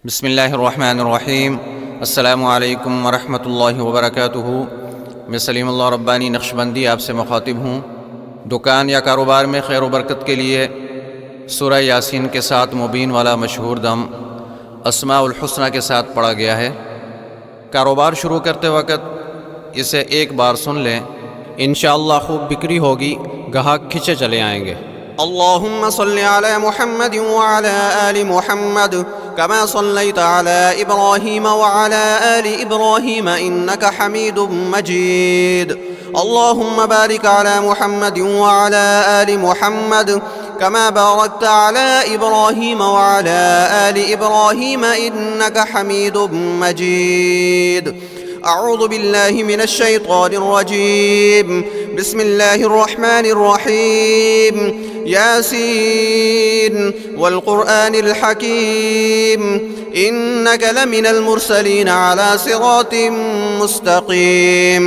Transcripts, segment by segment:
बिस्मिल्लाहिर्रहमानिर्रहीम। अस्सलामु अलैकुम वरहमतुल्लाहि वबरकातुहू। मैं सलीमुल्लाह रब्बानी नक्शबंदी आपसे मुखातिब हूँ। दुकान या कारोबार में खैर व बरकत के लिए सूरह यासीन के साथ मुबीन वाला मशहूर दम अस्माउल हुस्ना के साथ पढ़ा गया है। कारोबार शुरू करते वक्त इसे एक बार सुन लें, इंशाअल्लाह खूब बिक्री होगी, ग्राहक खिंचे चले आएंगे। अल्लाहुम्मा सल्लि अला मुहम्मद व अला आलि मुहम्मद कमा सल्लैत अला इब्राहीम व अला आलि इब्राहीम इन्नका हमीदुम मजीद। अल्लाहुम्मा बारिक अला मुहम्मद व अला आलि मुहम्मद कमा बारकत अला इब्राहीम व अला आलि इब्राहीम इन्नका हमीदुम मजीद। अऊज़ु बिल्लाहि मिनश शैतानिर रजीम। बिस्मिल्लाहिर रहमानिर रहीम। यासीन वल क़ुरआनिल हकीम इन्नका लमिनल मुरसलीन अला सिरातिम मुस्तक़ीम।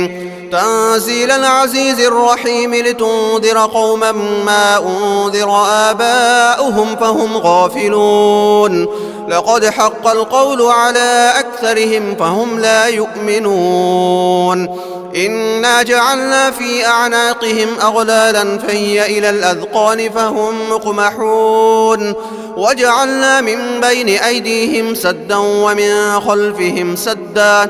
तंज़ीलल अज़ीज़िर रहीम लितुंज़िर क़ौमन मा उन्ज़िर आबाउहुम फहुम गाफ़िलून। लक़द हक़्क़ल क़ौलु अला अक्सरिहिम फहुम ला युमिनून। इन्ना जअलना फ़ी अअनाक़िहिम अग़लालन फ़हिय इलल अज़क़ान फ़हुम मुक़महून। वजअलना मिन बैनि अयदीहिम सद्दन व मिन ख़ल्फ़िहिम सद्दन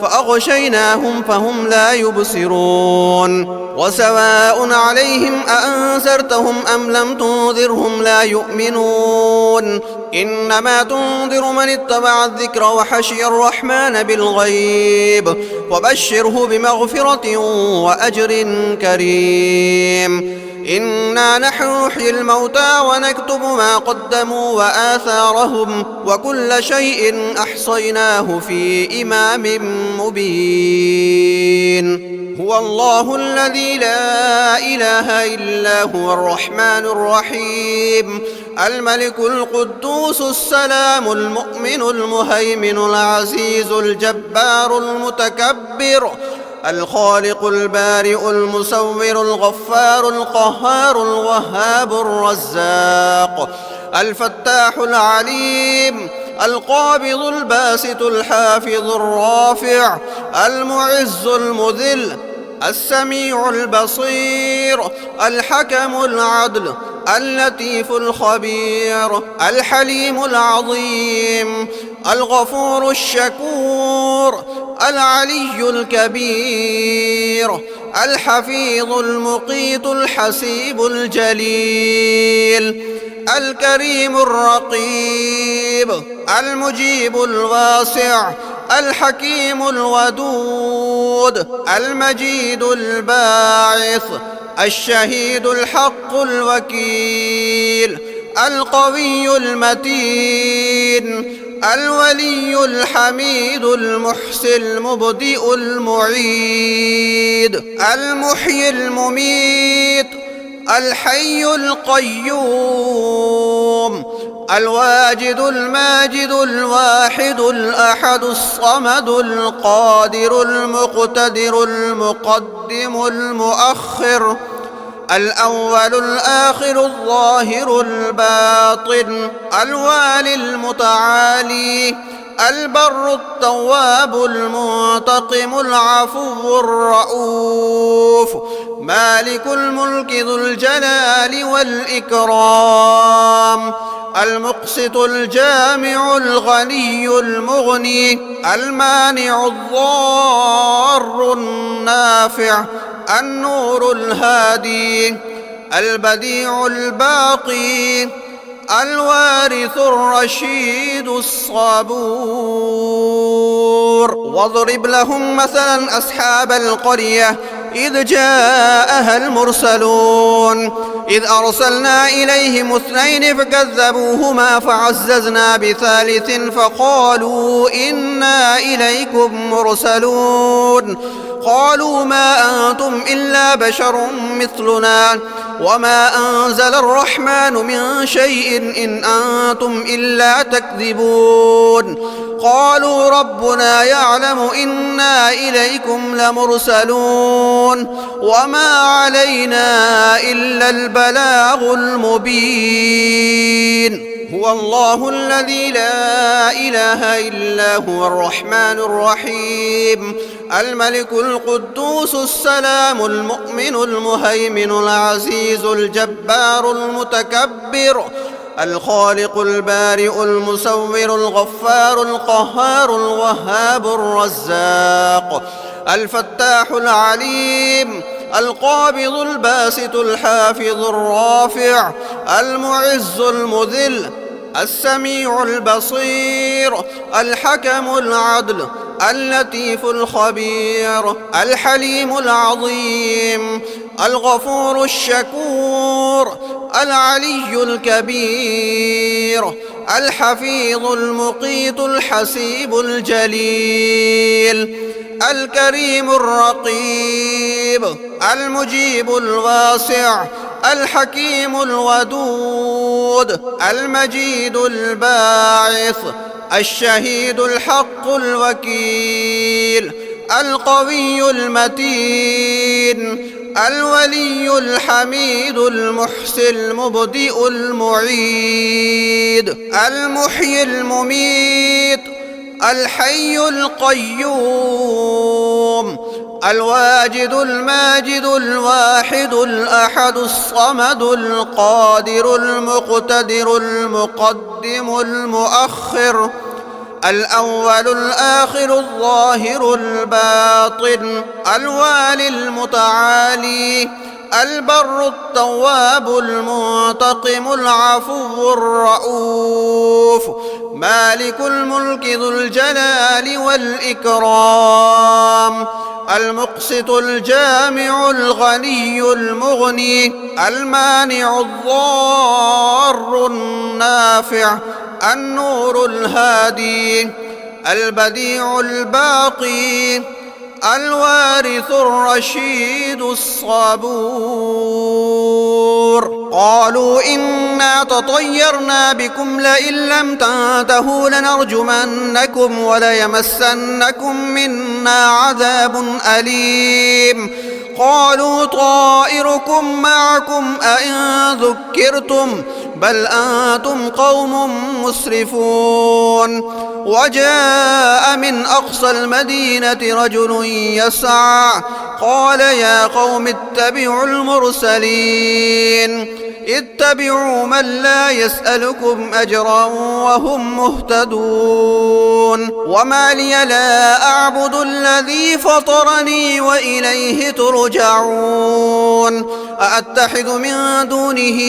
फ़अग़शयनाहुम फ़हुम ला युबसिरून। वसवाअ अलैहिम अअन्ज़रतहुम अम लम तुन्ज़िरहुम ला युमिनून। इन्नमा तुन्ज़िरु मन इत्तबअ अज़्ज़िक्र व ख़शिय अर्रहमान बिलग़ैब वबश्शिरहु बिमग़फ़िरतिन व अज्रिन करीम। इन्ना नहनु नुह्यिल मौता व नक्तुबु मा क़द्दमू व आसारहुम व कुल्ल शैइन अहसयनाहु फ़ी इमामिन मुबीन। हुवल्लाहु अल्लज़ी ला इलाहा इल्ला हुवर रहमानुर रहीम। अल-मलिकुल क़ुद्दूसुस सलामुल मुअ्मिनुल मुहैमिनुल अज़ीज़ुल जब्बारुल मुतकब्बिर। अल-ख़ालिक़ुल बारिउल मुसव्विरुल गफ़्फ़ारुल क़ह्हारुल वह्हाबुर रज़्ज़ाक़। अल-फ़त्ताहुल अलीम। अल-क़ाबिज़ुल बासितुल हाफ़िज़ुर राफ़िअ। अल-मुइज़्ज़ुल मुज़िल्ल। अस-समीउल बसीर। अल-हकमुल अद्ल। अल-लतीफ़ुल ख़बीर। अल-हलीमुल अज़ीम। अल-गफ़ूरुश शकूर। अल-अलियुल कबीर। अल-हफ़ीज़ुल मुक़ीतुल हसीबुल जलील। अल-करीमुर रक़ीब। अल-मुजीबुल वासिअ। अल-हकीमुल वदूद। अल-मजीदुल बाइस। अश-शहीदुल हक़्क़ुल वकील। अल-क़वियुल मतीन। अल-वलियुल हमीदुल मुहसिल मुब्दिउल मुईद। अल-मुह्यिल मुमीत। अल-हय्युल क़य्यूम। अल-वाजिदुल माजिदुल वाहिदुल अहदुस समदुल क़ादिरुल मुक़्तदिरुल मुक़द्दिमुल मुअख़्ख़िर। अल-अव्वलुल आख़िरुल ज़ाहिरुल बातिन। अल-वालिल मुतआली। अल-बर्रुत तव्वाबुल मुंतक़िमुल अफ़ुव्वुर रऊफ़। मालिकुल मुल्कि ज़ुल जलालि वल इकराम। अल-मुक़्सितुल जामिउल गनियुल मुग़नी। अल-मानिउल ज़ार्रुन नाफ़िअ। अन-नूरुल हादी। अल-बदीउल बाक़ी। अल-वारिसुर रशीदुस सबूर। वज़रिब लहुम मसलन अस्हाबल क़रियह إذ جاءها المرسلون إذ أرسلنا إليهم اثنين فكذبوهما فعززنا بثالث فقالوا إنا إليكم مرسلون. قالوا ما أنتم إلا بشر مثلنا وما أنزل الرحمن من شيء إن أنتم إلا تكذبون. قالوا ربنا يعلم إنا إليكم لمرسلون وما علينا إلا البلاغ المبين. هو الله الذي لا إله إلا هو الرحمن الرحيم الملك القدوس السلام المؤمن المهيمن العزيز الجبار المتكبر الخالق البارئ المصور الغفار القهار الوهاب الرزاق الفتاح العليم القابض الباسط الحافظ الرافع المعز المذل السميع البصير الحكم العدل اللطيف الخبير الحليم العظيم الغفور الشكور العلي الكبير الحفيظ المقيت الحسيب الجليل الكريم الرقيب المجيب الواسع الحكيم الودود المجيد الباعث الشهيد الحق الوكيل القوي المتين الولي الحميد المحسي المبدئ المعيد المحيي المميت الحي القيوم الواجد الماجد الواحد الأحد الصمد القادر المقتدر المقدم المؤخر الأول الآخر الظاهر الباطن الوالي المتعالي البر التواب المنتقم العفو الرؤوف مالك الملك ذو الجلال والإكرام المقسط الجامع الغني المغني المانع الضار النافع النور الهادي البديع الباقي الوارث الرشيد الصبور قالوا إنا تطيرنا بكم لئن لم تنتهوا لنرجمنكم وليمسنكم منا عذاب أليم قالوا طائركم معكم أئن ذكرتم بل أنتم قوم مسرفون وجاء من أقصى المدينة رجل يسعى قال يا قوم اتبعوا المرسلين اتبعوا من لا يسألكم أجرا وهم مهتدون وما لي لا أعبد الذي فطرني وإليه ترجعون أأتخذ من دونه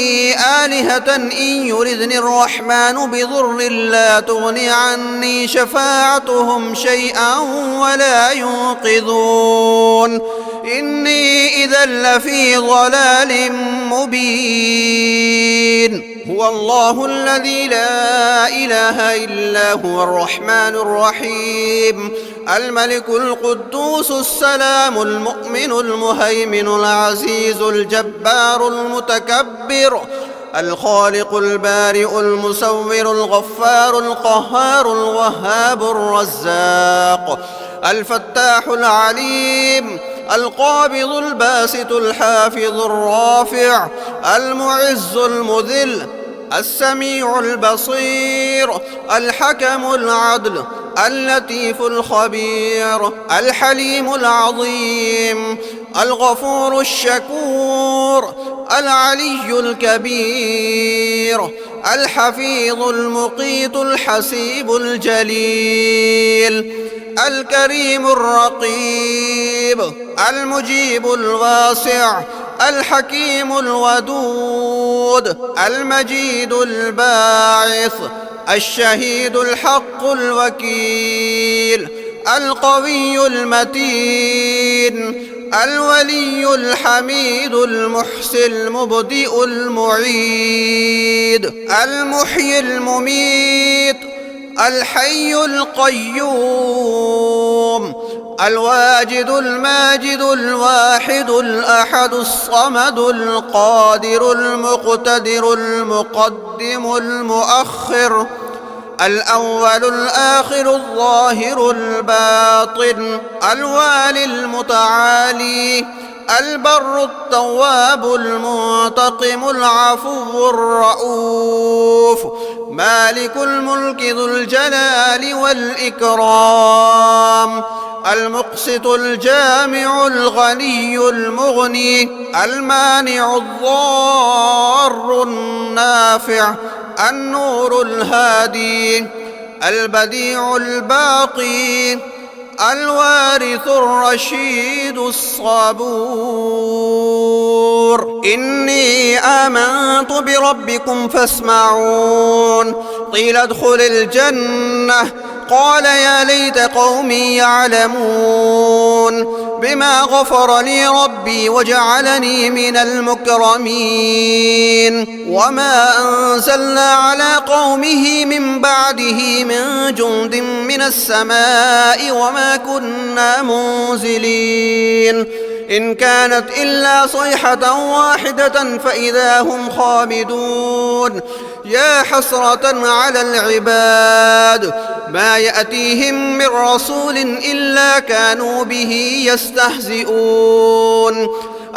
آلهة إن يردني الرحمن بضر لا تغني عني شفاعتهم شيئا ولا ينقذون إني إذا لفي ضلال مبين هو الله الذي لا إله إلا هو الرحمن الرحيم الملك القدوس السلام المؤمن المهيمن العزيز الجبار المتكبر الخالق البارئ المصور الغفار القهار الوهاب الرزاق الفتاح العليم القابض الباسط الحافظ الرافع المعز المذل السميع البصير الحكم العدل اللطيف الخبير الحليم العظيم الغفور الشكور العلي الكبير الحفيظ المقيت الحسيب الجليل الكريم الرقيب المجيب الواسع الحكيم الودود المجيد الباعث الشهيد الحق الوكيل القوي المتين الولي الحميد المحسي المبدئ المعيد المحيي المميت الحي القيوم الواجد الماجد الواحد الأحد الصمد القادر المقتدر المقدم المؤخر الأول الآخر الظاهر الباطن الوالي المتعالي البر التواب المنتقم العفو الرؤوف مالك الملك ذو الجلال والإكرام المقسط الجامع الغني المغني المانع الضار النافع النور الهادي البديع الباقي الوارث الرشيد الصبور إني آمنت بربكم فاسمعون قيل ادخل الجنة قال يا ليت قومي يعلمون بما غفر لي ربي وجعلني من المكرمين وما أنزلنا على قومه من بعده من جند من السماء وما كنا منزلين إن كانت إلا صيحة واحدة فإذا هم خامدون يا حسرة على العباد ما يأتيهم من رسول إلا كانوا به يستهزئون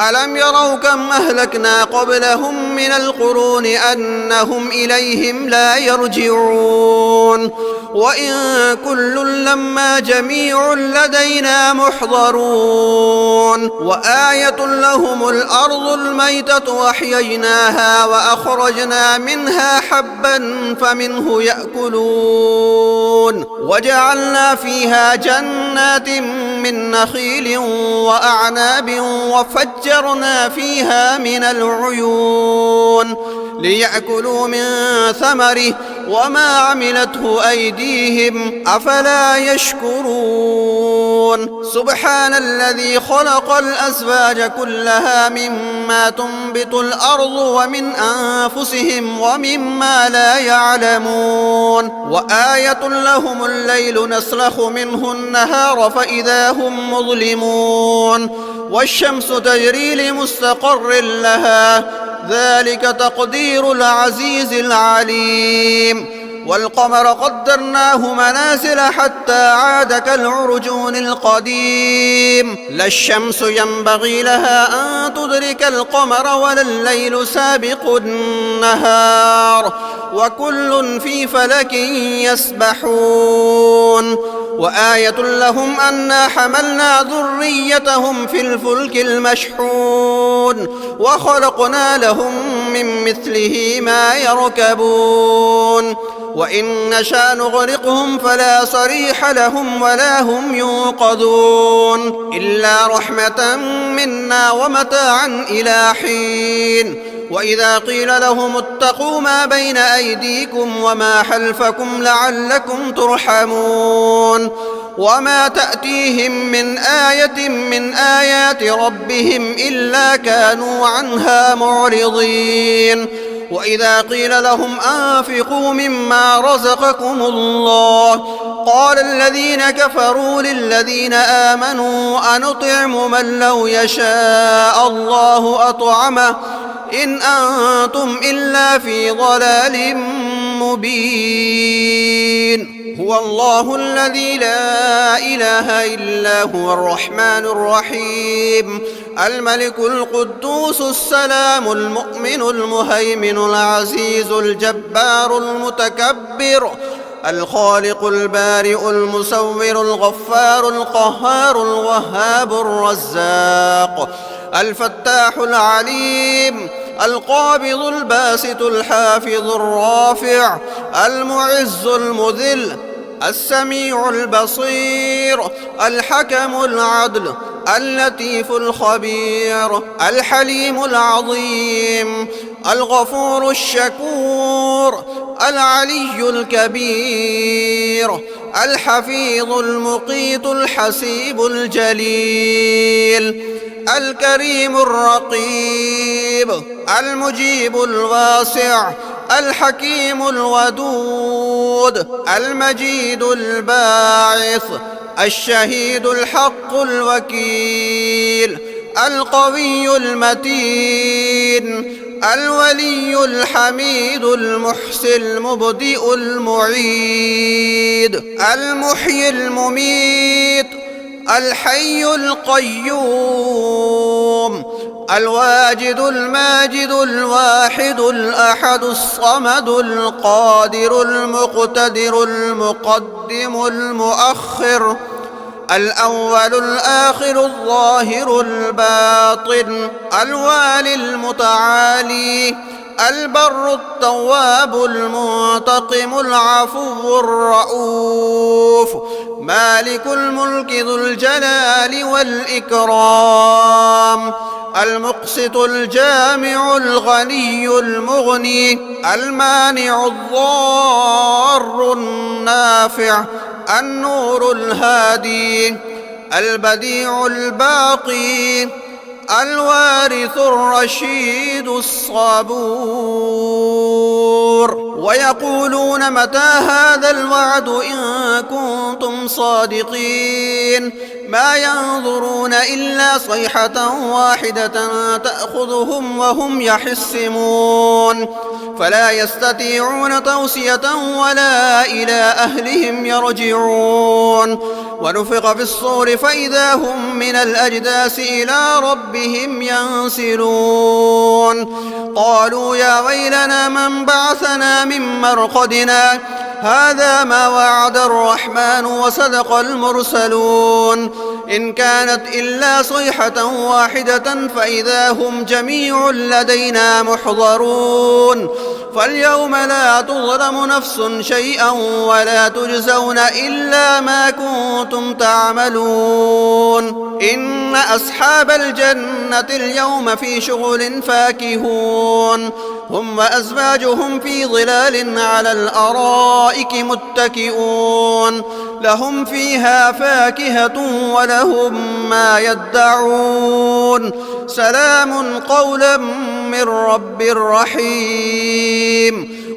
ألم يروا كم أهلكنا قبلهم من القرون أنهم إليهم لا يرجعون وإن كل لما جميع لدينا محضرون وآية لهم الأرض الميتة وأحييناها وأخرجنا منها حبا فمنه يأكلون وجعلنا فيها جنات من نخيل وأعناب وفجرنا فيها من العيون ليأكلوا من ثمره وما عملته أيديهم أفلا يشكرون سبحان الذي خلق الأزواج كلها مما تنبت الأرض ومن أنفسهم ومما لا يعلمون وآية لهم الليل نسلخ منه النهار فإذا هم مظلمون والشمس تجري لمستقر لها ذلك تقدير العزيز العليم والقمر قدرناه منازل حتى عاد كالعرجون القديم لا الشمس ينبغي لها أن تدرك القمر ولا الليل سابق النهار وكل في فلك يسبحون وآية لهم أنا حملنا ذريتهم في الفلك المشحون وخلقنا لهم من مثله ما يركبون وإن نشأ نغرقهم فلا صريح لهم ولا هم ينقذون إلا رحمة منا ومتاعا إلى حين وإذا قيل لهم اتقوا ما بين أيديكم وما خلفكم لعلكم ترحمون وما تأتيهم من آية من آيات ربهم إلا كانوا عنها معرضين وإذا قيل لهم أنفقوا مما رزقكم الله قال الذين كفروا للذين آمنوا أنطعم من لو يشاء الله أطعمه إن أنتم إلا في ضلال مبين هو الله الذي لا إله إلا هو الرحمن الرحيم الملك القدوس السلام المؤمن المهيمن العزيز الجبار المتكبر الخالق البارئ المصور الغفار القهار الوهاب الرزاق الفتاح العليم القابض الباسط الحافظ الرافع المعز المذل السميع البصير الحكم العدل اللطيف الخبير الحليم العظيم الغفور الشكور العلي الكبير الحفيظ المقيت الحسيب الجليل الكريم الرقيب المجيب الواسع الحكيم الودود المجيد الباعث الشهيد الحق الوكيل القوي المتين الولي الحميد المحسن المبدئ المعيد المحيي المميت الحي القيوم الواجد الماجد الواحد الأحد الصمد القادر المقتدر المقدم المؤخر الأول الآخر الظاهر الباطن الوالي المتعالي البر التواب المنتقم العفو الرؤوف مالك الملك ذو الجلال والإكرام المقسط الجامع الغني المغني المانع الضار النافع النور الهادي البديع الباقي الوارث الرشيد الصبور ويقولون متى هذا الوعد إن كنتم صادقين ما ينظرون إلا صيحة واحدة تأخذهم وهم يحسمون فلا يستطيعون توصية ولا إلى أهلهم يرجعون ونفخ في الصور فإذا هم من الأجداث إلى ربهم ينسلون قالوا يا ويلنا من بعثنا من مرقدنا هذا ما وعد الرحمن وصدق المرسلون إن كانت إلا صيحة واحدة فإذا هم جميع لدينا محضرون فاليوم لا تظلم نفس شيئا ولا تجزون إلا ما كنتم تعملون إن أصحاب الجنة اليوم في شغل فاكهون هم وأزواجهم في ظلال على الأرائك متكئون لهم فيها فاكهة ولهم ما يدعون سلام قولا من رب رحيم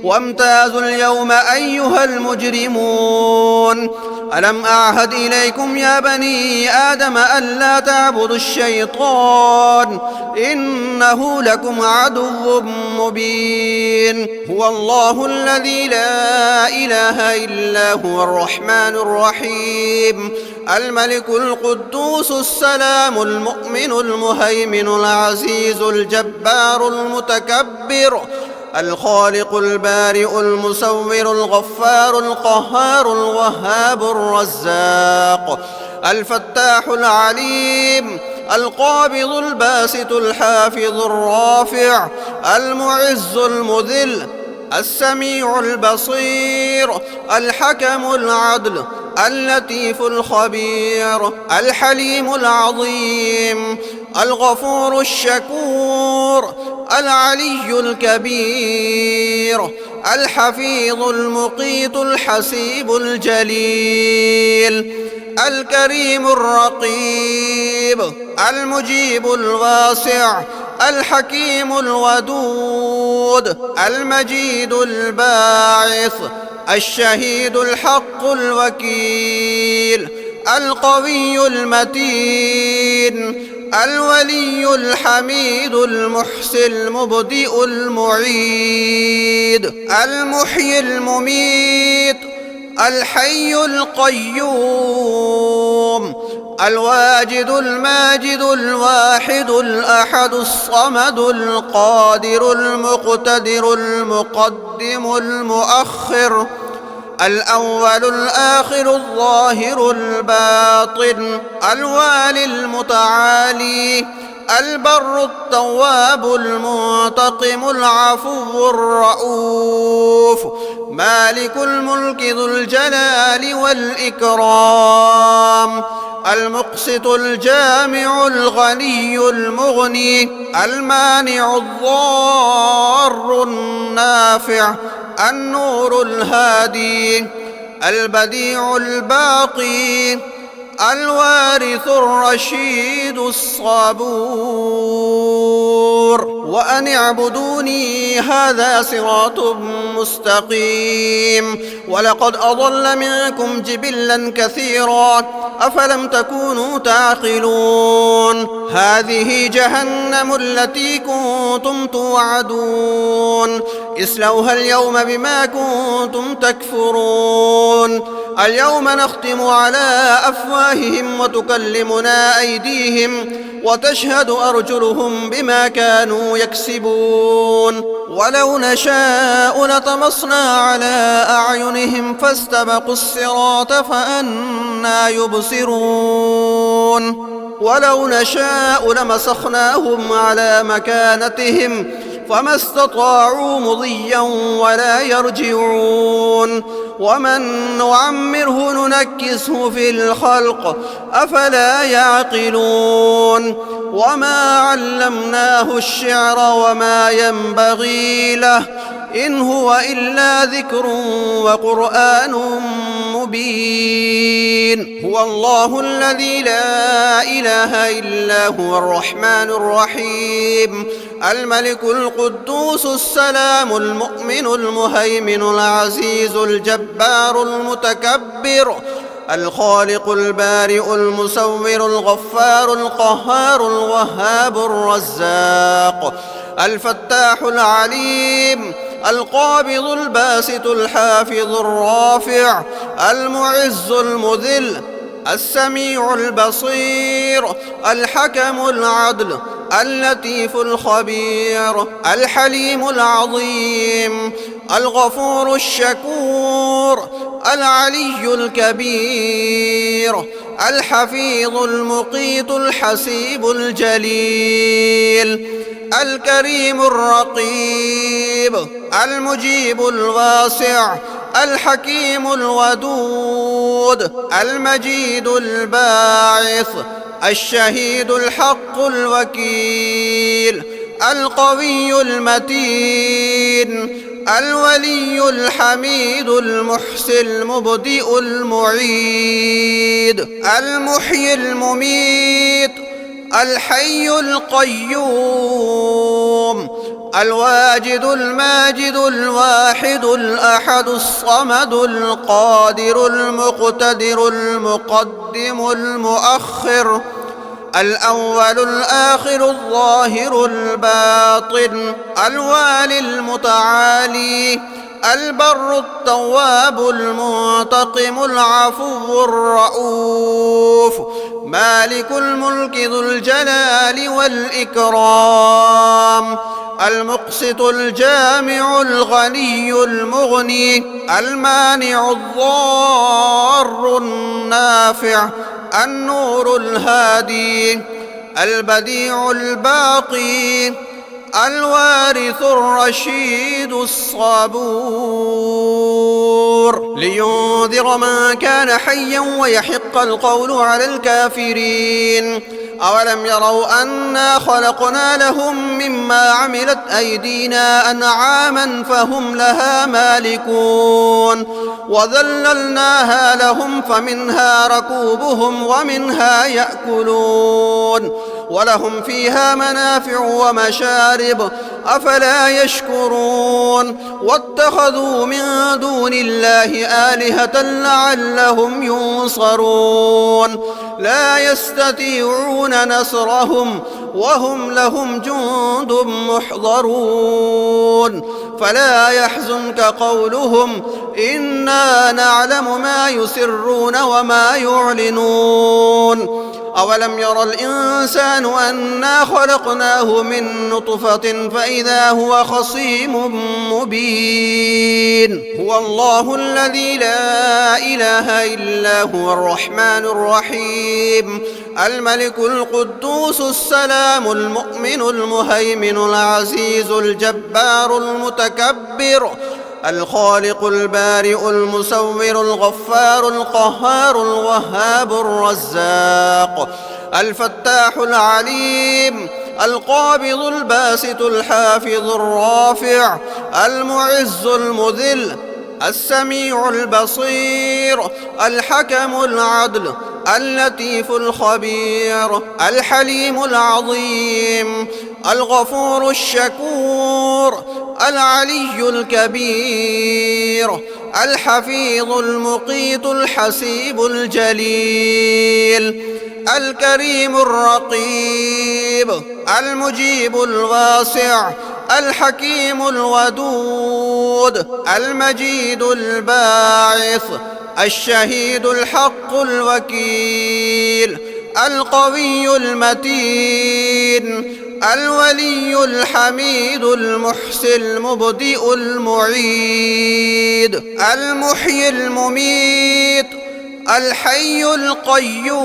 وامتازوا اليوم أيها المجرمون ألم أعهد إليكم يا بني آدم ألا تعبدوا الشيطان إنه لكم عدو مبين هو الله الذي لا إله إلا هو الرحمن الرحيم الملك القدوس السلام المؤمن المهيمن العزيز الجبار المتكبر الخالق البارئ المصور الغفار القهار الوهاب الرزاق الفتاح العليم القابض الباسط الحافظ الرافع المعز المذل السميع البصير الحكم العدل اللطيف الخبير الحليم العظيم الغفور الشكور العلي الكبير الحفيظ المقيت الحسيب الجليل الكريم الرقيب المجيب الواسع الحكيم الودود المجيد الباعث الشهيد الحق الوكيل القوي المتين الولي الحميد المحسي المبدئ المعيد المحيي المميت الحي القيوم الواجد الماجد الواحد الأحد الصمد القادر المقتدر المقدم المؤخر الأول الآخر الظاهر الباطن الوالي المتعالي البر التواب المنتقم العفو الرؤوف مالك الملك ذو الجلال والإكرام المقسط الجامع الغني المغني المانع الضار النافع النور الهادي البديع الباقي الوارث الرشيد الصبور وأن اعبدوني هذا صراط مستقيم ولقد أضل منكم جبلا كثيرا أفلم تكونوا تعقلون هذه جهنم التي كنتم توعدون اصلوها اليوم بما كنتم تكفرون اليوم نختم على أفواههم وتكلمنا أيديهم وتشهد أرجلهم بما كانوا يكسبون ولو نشاء لطمسنا على أعينهم فاستبقوا الصراط فأنى يبصرون ولو نشاء لمسخناهم على مكانتهم فما مضيا ولا يرجعون ومن نعمره ننكسه في الخلق أفلا يعقلون وما علمناه الشعر وما ينبغي له إن هو إلا ذكر وقرآن مبين هو الله الذي لا إله إلا هو الرحمن الرحيم الملك القدوس السلام المؤمن المهيمن العزيز الجبار المتكبر الخالق البارئ المصور الغفار القهار الوهاب الرزاق الفتاح العليم القابض الباسط الحافظ الرافع المعز المذل السميع البصير الحكم العدل اللطيف الخبير الحليم العظيم الغفور الشكور العلي الكبير الحفيظ المقيت الحسيب الجليل الكريم الرقيب المجيب الواسع الحكيم الودود المجيد الباعث الشهيد الحق الوكيل القوي المتين الولي الحميد المحسن المبدئ المعيد المحيي المميت الحي القيوم الواجد الماجد الواحد الأحد الصمد القادر المقتدر المقدم المؤخر الأول الآخر الظاهر الباطن الوالي المتعالي البر التواب المنتقم العفو الرؤوف مالك الملك ذو الجلال والإكرام المقسط الجامع الغني المغني المانع الضار النافع النور الهادي البديع الباقي الوارث الرشيد الصبور لينذر من كان حيا ويحق القول على الكافرين أولم يروا أنا خلقنا لهم مما عملت أيدينا أنعاما فهم لها مالكون وذللناها لهم فمنها ركوبهم ومنها يأكلون ولهم فيها منافع ومشارب أفلا يشكرون واتخذوا من دون الله آلهة لعلهم ينصرون لا يستطيعون نصرهم وهم لهم جند محضرون فلا يحزنك قولهم إنا نعلم ما يسرون وما يعلنون أولم ير الإنسان أنا خلقناه من نطفة فإذا هو خصيم مبين هو الله الذي لا إله إلا هو الرحمن الرحيم الملك القدوس السلام المؤمن المهيمن العزيز الجبار المتكبر الخالق البارئ المصور الغفار القهار الوهاب الرزاق الفتاح العليم القابض الباسط الحافظ الرافع المعز المذل السميع البصير الحكم العدل اللطيف الخبير الحليم العظيم الغفور الشكور العلي الكبير الحفيظ المقيت الحسيب الجليل الكريم الرقيب المجيب الواسع الحكيم الودود المجيد الباعث الشهيد الحق الوكيل القوي المتين الولي الحميد المحسي المبدئ المعيد المحيي المميت الحي القيوم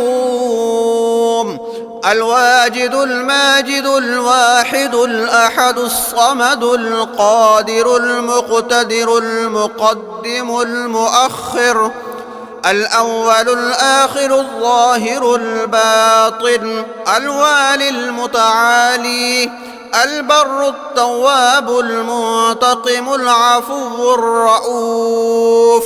الواجد الماجد الواحد الأحد الصمد القادر المقتدر المقدم المؤخر الأول الآخر الظاهر الباطن الوالي المتعالي البر التواب المنتقم العفو الرؤوف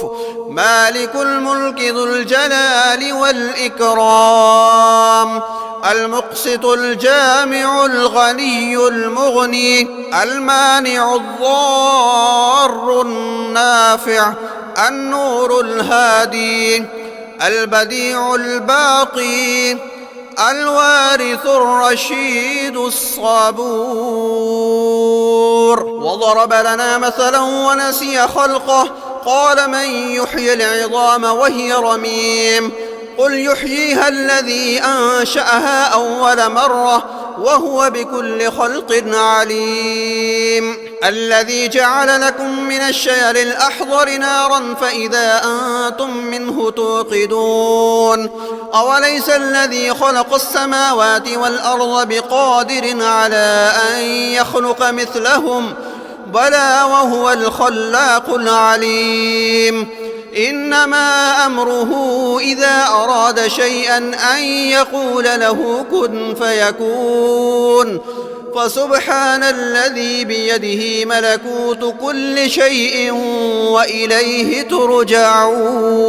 مالك الملك ذو الجلال والإكرام المقسط الجامع الغني المغني المانع الضار النافع النور الهادي البديع الباقي الوارث الرشيد الصبور وضرب لنا مثلا ونسي خلقه قال من يحيي العظام وهي رميم قل يحييها الذي أنشأها أول مرة وهو بكل خلق عليم الذي جعل لكم من الشجر الأخضر نارا فإذا أنتم منه توقدون أوليس الذي خلق السماوات والأرض بقادر على أن يخلق مثلهم بلى وهو الخلاق العليم إنما أمره إذا أراد شيئا أن يقول له كن فيكون فسبحان الذي بيده ملكوت كل شيء وإليه ترجعون